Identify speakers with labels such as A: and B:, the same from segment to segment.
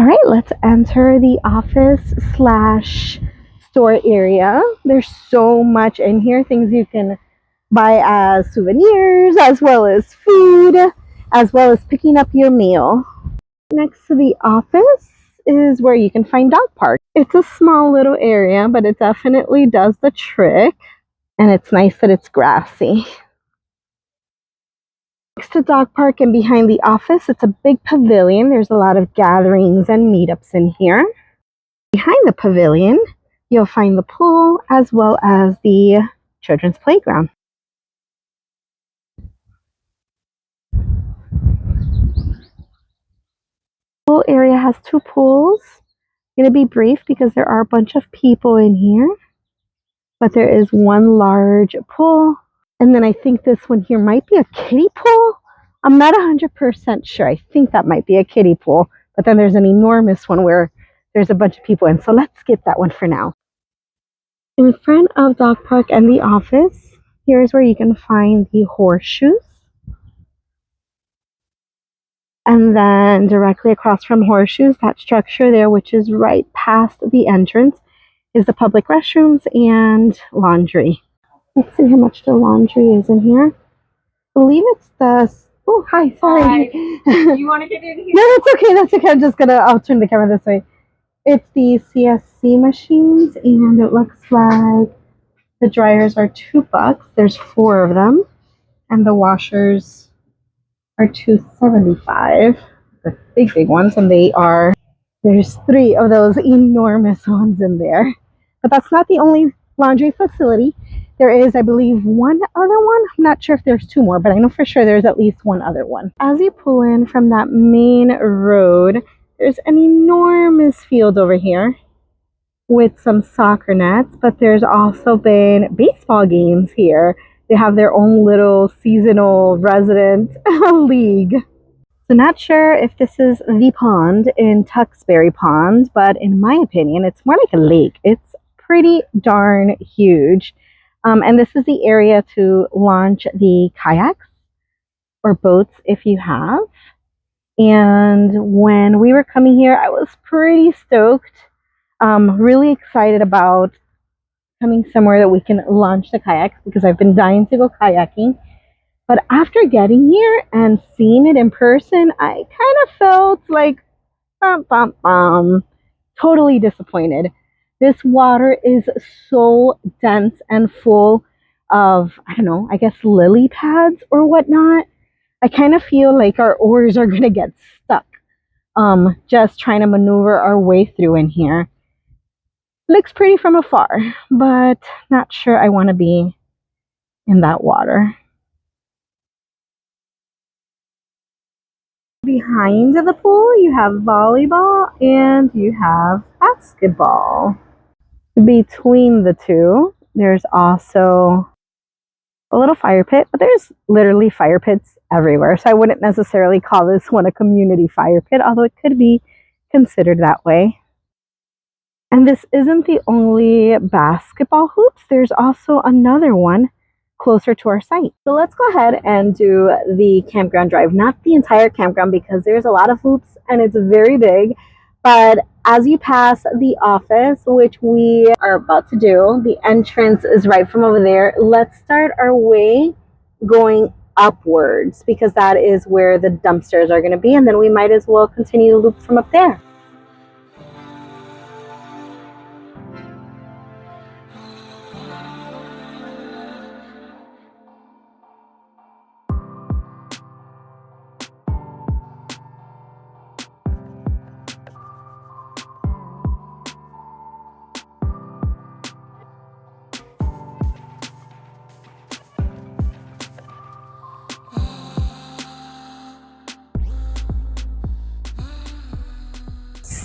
A: right, let's enter the office slash store area. There's so much in here, things you can buy as souvenirs, as well as food, as well as picking up your meal. Next to the office is where you can find dog park. It's a small little area, but it definitely does the trick, and it's nice that it's grassy. Next to dog park and behind the office, it's a big pavilion. There's a lot of gatherings and meetups in here. Behind the pavilion, you'll find the pool as well as the children's playground. The pool area has two pools. I'm going to be brief because there are a bunch of people in here, but there is one large pool. And then I think this one here might be a kiddie pool. I'm not 100% sure. I think that might be a kiddie pool, but then there's an enormous one where there's a bunch of people in. So let's skip that one for now. In front of dog park and the office, here's where you can find the horseshoes. And then directly across from horseshoes, that structure there, which is right past the entrance, is the public restrooms and laundry. Let's see how much the laundry is in here. I believe it's the... Oh, hi, sorry.
B: Hi. Do you want to get in here?
A: No, that's okay, that's okay. I'll turn the camera this way. It's the CSC machines, and it looks like the dryers are $2. There's 4 of them, and the washers are $2.75. The big ones, and there's 3 of those enormous ones in there. But that's not the only laundry facility. There is, I believe, one other one. I'm not sure if there's 2 more, but I know for sure there's at least one other one. As you pull in from that main road, there's an enormous field over here with some soccer nets, but there's also been baseball games here. They have their own little seasonal resident league. So not sure if this is the pond in Tuxbury Pond, but in my opinion, it's more like a lake. It's pretty darn huge. And this is the area to launch the kayaks or boats if you have. And when we were coming here, I was pretty stoked, really excited about coming somewhere that we can launch the kayaks because I've been dying to go kayaking. But after getting here and seeing it in person, I kind of felt like, totally disappointed. This water is so dense and full of, I don't know, I guess lily pads or whatnot. I kind of feel like our oars are going to get stuck just trying to maneuver our way through in here. Looks pretty from afar, but not sure I want to be in that water. Behind the pool, you have volleyball and you have basketball. Between the two, there's also a little fire pit, but there's literally fire pits everywhere. So I wouldn't necessarily call this one a community fire pit, although it could be considered that way. And this isn't the only basketball hoops. There's also another one closer to our site. So let's go ahead and do the campground drive. Not the entire campground because there's a lot of hoops and it's very big. But as you pass the office, which we are about to do, the entrance is right from over there. Let's start our way going upwards because that is where the dumpsters are going to be. And then we might as well continue the loop from up there.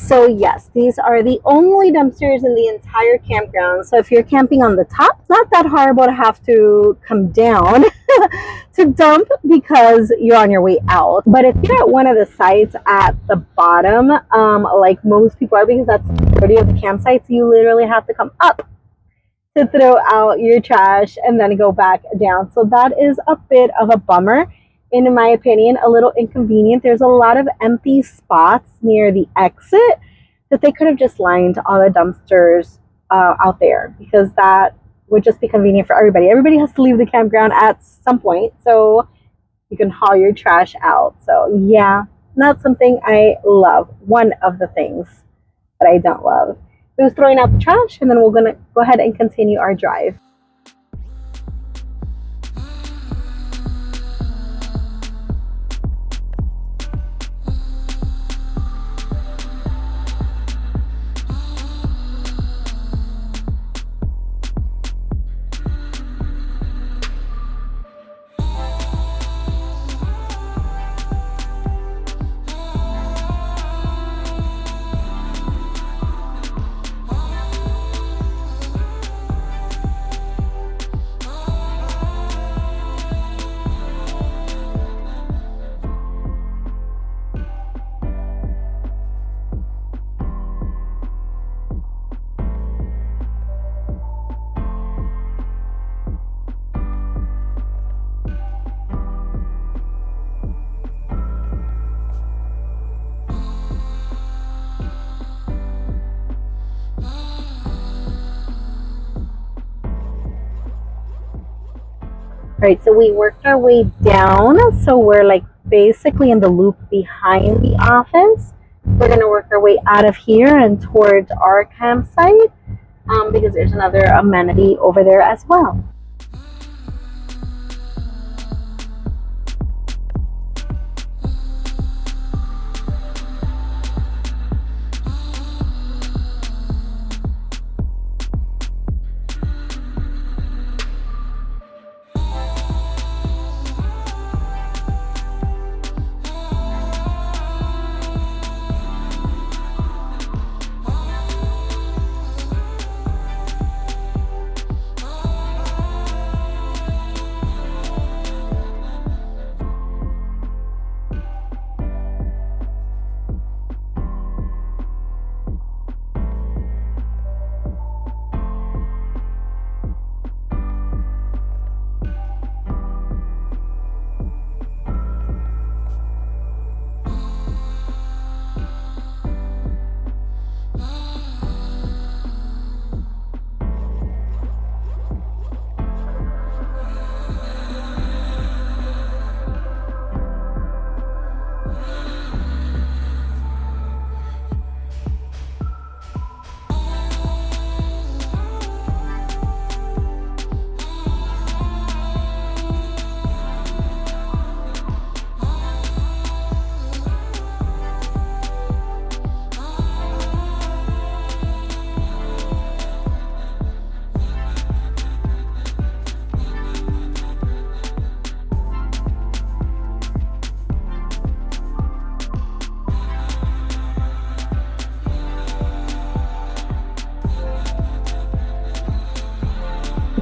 A: So yes, these are the only dumpsters in the entire campground. So if you're camping on the top, it's not that horrible to have to come down to dump because you're on your way out. But if you're at one of the sites at the bottom, like most people are, because that's the majority of the campsites, you literally have to come up to throw out your trash and then go back down. So that is a bit of a bummer. in my opinion, a little inconvenient. There's a lot of empty spots near the exit that they could have just lined all the dumpsters out there, because that would just be convenient for everybody. Everybody has to leave the campground at some point, so you can haul your trash out. So yeah, not something I love. One of the things that I don't love. It was throwing out the trash, and then we're gonna go ahead and continue our drive. Right, so we worked our way down, so we're like basically in the loop behind the office. We're gonna work our way out of here and towards our campsite, because there's another amenity over there as well.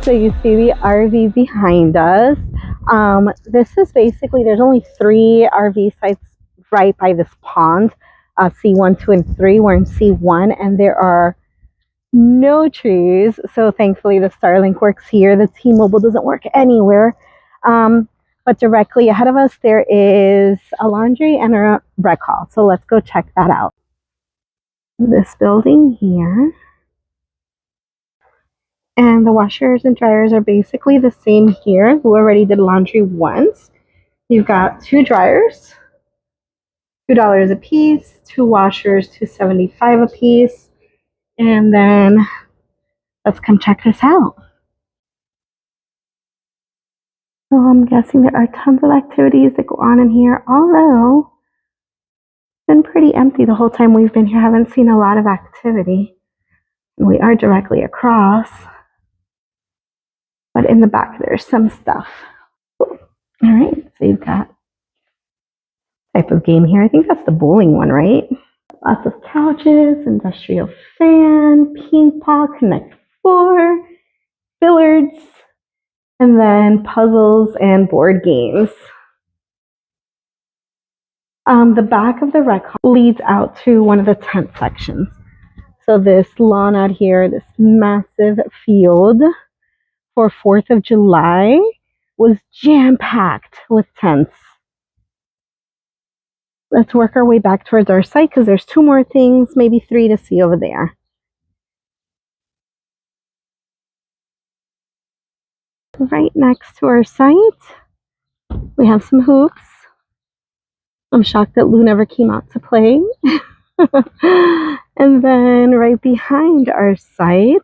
A: So you see the RV behind us. This is basically, there's only 3 RV sites right by this pond. C1, 2, and 3. We're in C1, and there are no trees. So thankfully the Starlink works here. The T-Mobile doesn't work anywhere. But directly ahead of us, there is a laundry and a rec hall. So let's go check that out. This building here. And the washers and dryers are basically the same here. We already did laundry once. You've got 2 dryers, $2 a piece, 2 washers, $2.75 a piece. And then let's come check this out. So I'm guessing there are tons of activities that go on in here, although it's been pretty empty the whole time we've been here. I haven't seen a lot of activity. We are directly across. But in the back, there's some stuff. All right, so you've got type of game here. I think that's the bowling one, right? Lots of couches, industrial fan, ping pong, Connect 4, billiards, and then puzzles and board games. The back of the rec hall leads out to one of the tent sections. So this lawn out here, this massive field for 4th of July was jam-packed with tents. let's work our way back towards our site because there's 2 more things, maybe 3 to see over there. Right next to our site, we have some hoops. I'm shocked that Lou never came out to play. And then right behind our site,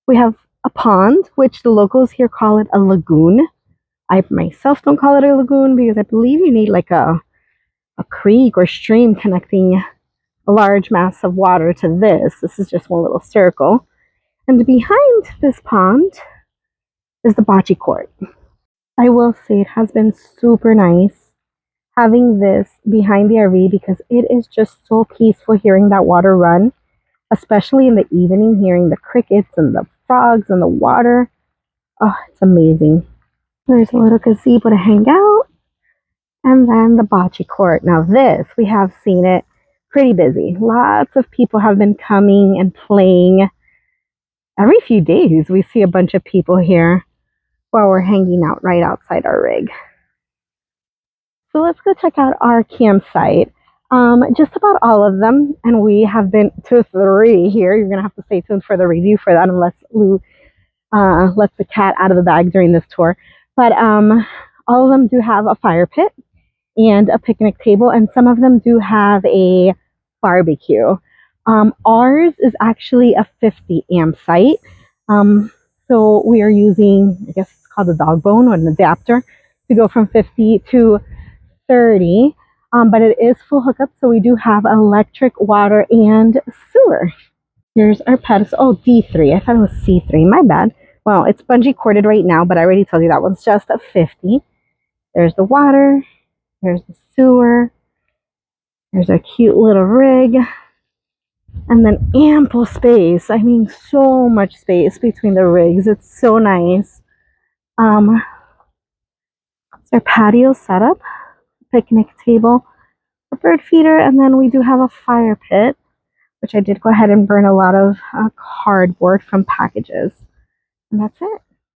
A: we have a pond, which the locals here call it a lagoon. I myself don't call it a lagoon because I believe you need like a creek or stream connecting a large mass of water to this. This is just one little circle. And behind this pond is the bocce court. I will say it has been super nice having this behind the RV because it is just so peaceful hearing that water run, especially in the evening, hearing the crickets and the frogs and the water. Oh, it's amazing. There's a little gazebo to hang out. And then the bocce court. Now this, we have seen it pretty busy. Lots of people have been coming and playing. Every few days we see a bunch of people here while we're hanging out right outside our rig. So let's go check out our campsite. Just about all of them, and we have been to 3 here. You're going to have to stay tuned for the review for that unless Lou lets the cat out of the bag during this tour. But all of them do have a fire pit and a picnic table, and some of them do have a barbecue. Ours is actually a 50 amp site. So we are using, I guess it's called a dog bone or an adapter to go from 50 to 30. But it is full hookup, so we do have electric, water, and sewer. Here's our pedestal. Oh, D3. I thought it was C3. My bad. Well, it's bungee corded right now, but I already told you that one's just a 50. There's the water. There's the sewer. There's our cute little rig. And then ample space. I mean, so much space between the rigs. It's so nice. It's our patio setup. Picnic table. A bird feeder. And then we do have a fire pit, which I did go ahead and burn a lot of cardboard from packages. And that's it.